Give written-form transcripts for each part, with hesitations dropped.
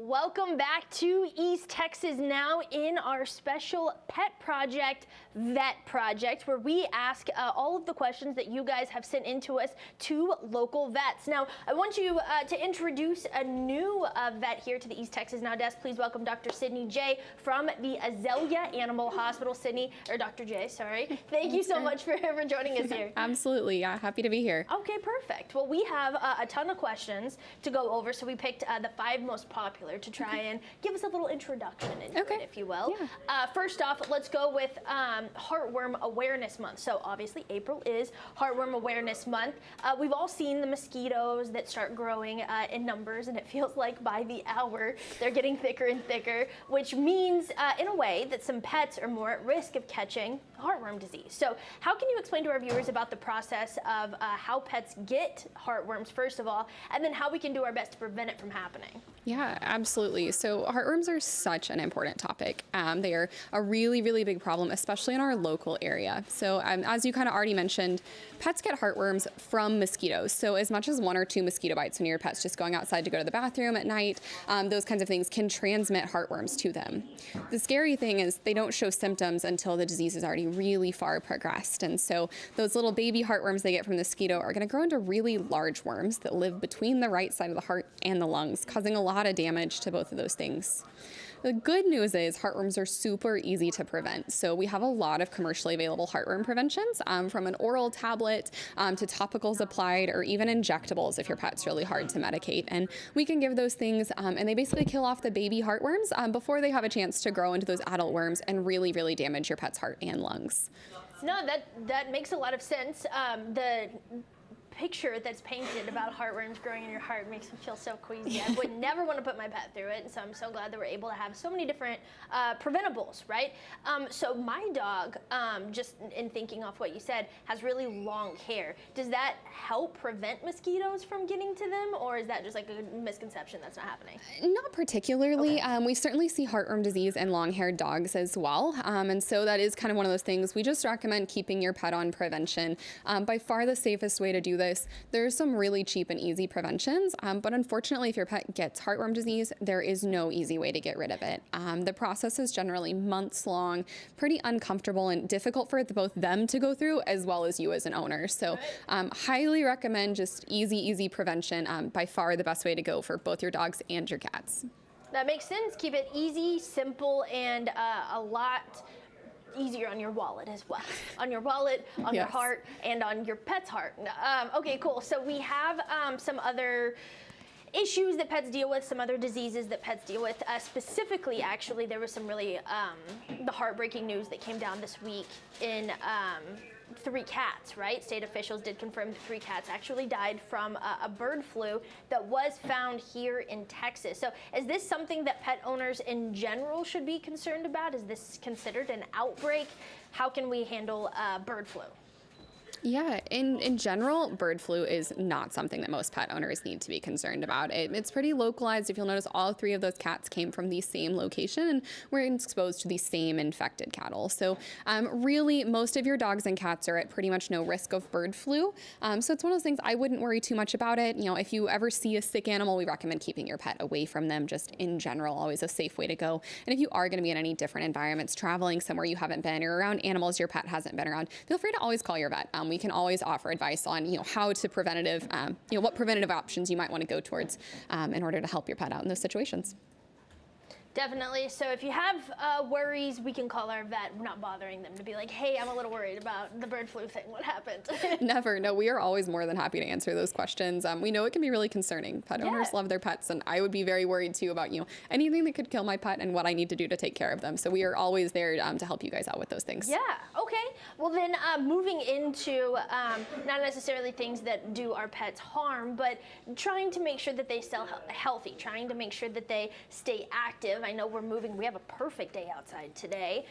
Welcome back to East Texas Now in our special pet project, Vet Project, where we ask all of the questions that you guys have sent in to us to local vets. Now, I want you to introduce a new vet here to the East Texas Now desk. Please welcome Dr. Sydney J. from the Azalea Animal Hospital. Sydney, or Dr. J, sorry. Thank you so much for joining us here. Absolutely, yeah, happy to be here. Okay, perfect. Well, we have a ton of questions to go over, so we picked the 5 most popular to try and give us a little introduction into it, if you will. Yeah. First off, let's go with Heartworm Awareness Month. So obviously April is Heartworm Awareness Month. We've all seen the mosquitoes that start growing in numbers, and it feels like by the hour they're getting thicker and thicker, which means in a way that some pets are more at risk of catching heartworm disease. So how can you explain to our viewers about the process of how pets get heartworms, first of all, and then how we can do our best to prevent it from happening? Yeah, absolutely. So heartworms are such an important topic. They are a really, really big problem, especially in our local area. So as you kind of already mentioned, pets get heartworms from mosquitoes. So as much as 1 or 2 mosquito bites when your pet's just going outside to go to the bathroom at night, those kinds of things can transmit heartworms to them. The scary thing is they don't show symptoms until the disease is already really far progressed. And so those little baby heartworms they get from the mosquito are going to grow into really large worms that live between the right side of the heart and the lungs, causing a lot of damage to both of those things. The good news is heartworms are super easy to prevent. So we have a lot of commercially available heartworm preventions, from an oral tablet to topicals applied or even injectables if your pet's really hard to medicate. And we can give those things and they basically kill off the baby heartworms before they have a chance to grow into those adult worms and really, really damage your pet's heart and lungs. No, that makes a lot of sense. The picture that's painted about heartworms growing in your heart makes me feel so queasy. I would never want to put my pet through it, and so I'm so glad that we're able to have so many different preventables, right? So my dog, just in thinking off what you said, has really long hair. Does that help prevent mosquitoes from getting to them, or is that just like a misconception that's not happening? Not particularly. Okay. We certainly see heartworm disease in long-haired dogs as well, and so that is kind of one of those things. We just recommend keeping your pet on prevention. By far the safest way to do this. There's some really cheap and easy preventions, but unfortunately, if your pet gets heartworm disease, there is no easy way to get rid of it. The process is generally months long, pretty uncomfortable and difficult for both them to go through as well as you as an owner. So highly recommend just easy prevention. By far the best way to go for both your dogs and your cats. That makes sense. Keep it easy, simple, and a lot easier on your wallet as well. On your wallet, on your heart, and on your pet's heart. Okay, cool. So we have some other issues that pets deal with, some other diseases that pets deal with. Specifically, actually, there was some really the heartbreaking news that came down this week in 3 cats, right? State officials did confirm 3 cats actually died from a bird flu that was found here in Texas. So is this something that pet owners in general should be concerned about? Is this considered an outbreak? How can we handle bird flu? Yeah, in general, bird flu is not something that most pet owners need to be concerned about. It's pretty localized. If you'll notice, all 3 of those cats came from the same location and were exposed to the same infected cattle. So really, most of your dogs and cats are at pretty much no risk of bird flu. So it's one of those things I wouldn't worry too much about it. You know, if you ever see a sick animal, we recommend keeping your pet away from them, just in general, always a safe way to go. And if you are going to be in any different environments, traveling somewhere you haven't been or around animals your pet hasn't been around, feel free to always call your vet. We can always offer advice on, how to what preventative options you might want to go towards in order to help your pet out in those situations. Definitely. So if you have worries, we can call our vet. We're not bothering them to be like, hey, I'm a little worried about the bird flu thing. What happened? Never. No, we are always more than happy to answer those questions. We know it can be really concerning. Pet owners love their pets, and I would be very worried too about, anything that could kill my pet and what I need to do to take care of them. So we are always there to help you guys out with those things. Yeah. Okay. Well, then moving into not necessarily things that do our pets harm, but trying to make sure that they stay healthy, trying to make sure that they stay active. I know we have a perfect day outside today.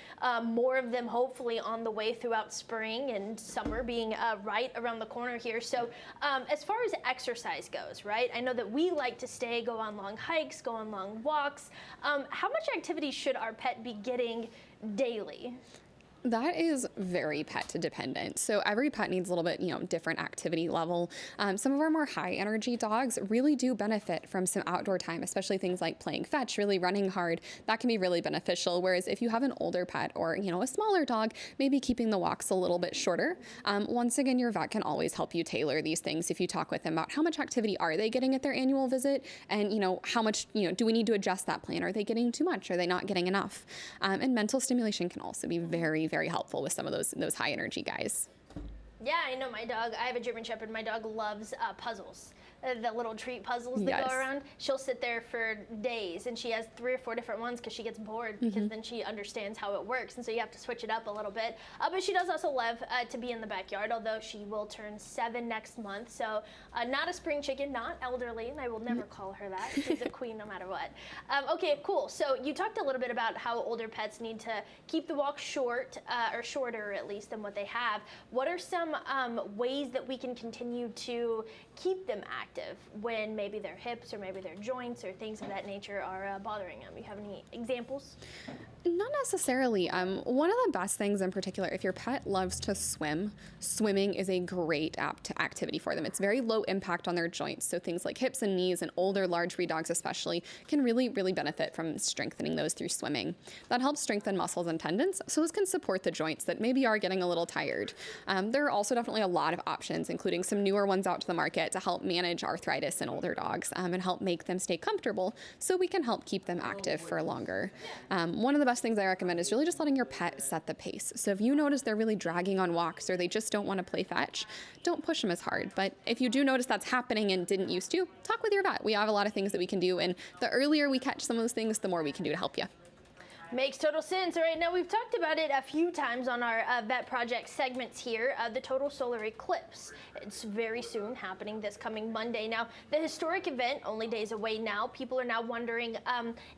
More of them hopefully on the way throughout spring and summer being right around the corner here. So as far as exercise goes, right? I know that we like to go on long hikes, go on long walks. How much activity should our pet be getting daily? That is very pet dependent. So every pet needs a little bit, different activity level. Some of our more high energy dogs really do benefit from some outdoor time, especially things like playing fetch, really running hard. That can be really beneficial. Whereas if you have an older pet or, a smaller dog, maybe keeping the walks a little bit shorter. Once again, your vet can always help you tailor these things if you talk with them about how much activity are they getting at their annual visit, and, how much, do we need to adjust that plan? Are they getting too much? Are they not getting enough? And mental stimulation can also be very, very helpful with some of those high energy guys. Yeah, I know my dog. I have a German Shepherd. My dog loves puzzles. The little treat puzzles that go around. She'll sit there for days, and she has 3 or 4 different ones because she gets bored, because then she understands how it works, and so you have to switch it up a little bit. But she does also love to be in the backyard, although she will turn 7 next month, so not a spring chicken, not elderly, and I will never call her that. She's a queen no matter what. Okay, cool. So you talked a little bit about how older pets need to keep the walk short, or shorter at least than what they have. What are some ways that we can continue to keep them active when maybe their hips or maybe their joints or things of that nature are bothering them? You have any examples? Not necessarily. One of the best things in particular, if your pet loves to swim, swimming is a great activity for them. It's very low impact on their joints. So things like hips and knees, and older large breed dogs especially, can really, really benefit from strengthening those through swimming. That helps strengthen muscles and tendons, so this can support the joints that maybe are getting a little tired. There are also definitely a lot of options, including some newer ones out to the market to help manage arthritis in older dogs, and help make them stay comfortable, so we can help keep them active for longer. One of the best things I recommend is really just letting your pet set the pace. So if you notice they're really dragging on walks, or they just don't want to play fetch, don't push them as hard. But if you do notice that's happening and didn't used to, talk with your vet. We have a lot of things that we can do, and the earlier we catch some of those things, the more we can do to help you. Makes total sense. All right, now we've talked about it a few times on our Vet Project segments here, the total solar eclipse. It's very soon, happening this coming Monday. Now, the historic event, only days away now, people are now wondering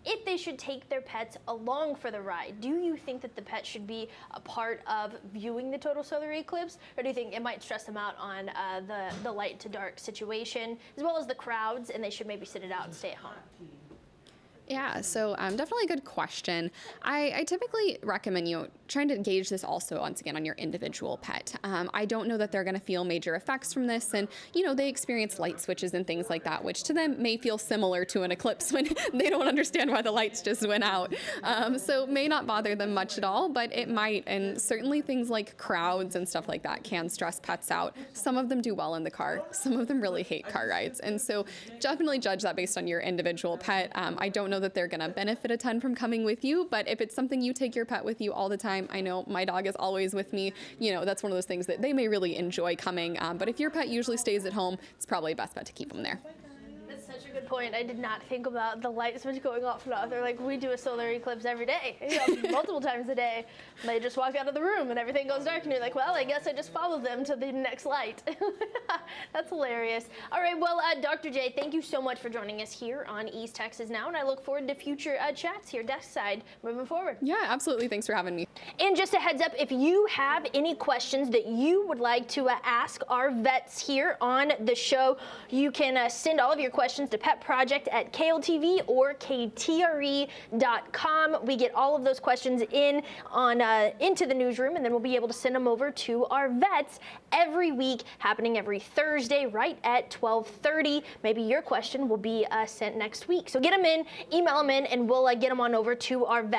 if they should take their pets along for the ride. Do you think that the pet should be a part of viewing the total solar eclipse, or do you think it might stress them out on the light to dark situation, as well as the crowds, and they should maybe sit it out and stay at home? Yeah, so definitely a good question. I typically recommend trying to gauge this also, once again, on your individual pet. I don't know that they're going to feel major effects from this, and they experience light switches and things like that, which to them may feel similar to an eclipse when they don't understand why the lights just went out. So may not bother them much at all, but it might, and certainly things like crowds and stuff like that can stress pets out. Some of them do well in the car, some of them really hate car rides, and so definitely judge that based on your individual pet. I don't know that they're going to benefit a ton from coming with you, but if it's something you take your pet with you all the time, I know my dog is always with me, that's one of those things that they may really enjoy coming, but if your pet usually stays at home, it's probably best bet to keep them there. That's such a good point. I did not think about the light switch going off and off. They're like, we do a solar eclipse every day, multiple times a day. And they just walk out of the room and everything goes dark, and you're like, well, I guess I just followed them to the next light. That's hilarious. All right, well, Dr. J, thank you so much for joining us here on East Texas Now, and I look forward to future chats here desk side moving forward. Yeah, absolutely. Thanks for having me. And just a heads up, if you have any questions that you would like to ask our vets here on the show, you can send all of your questions to petproject@kltv or ktre.com. We get all of those questions into the newsroom, and then we'll be able to send them over to our vets every week, happening every Thursday right at 12:30. Maybe your question will be sent next week. So get them in, email them in, and we'll get them on over to our vets.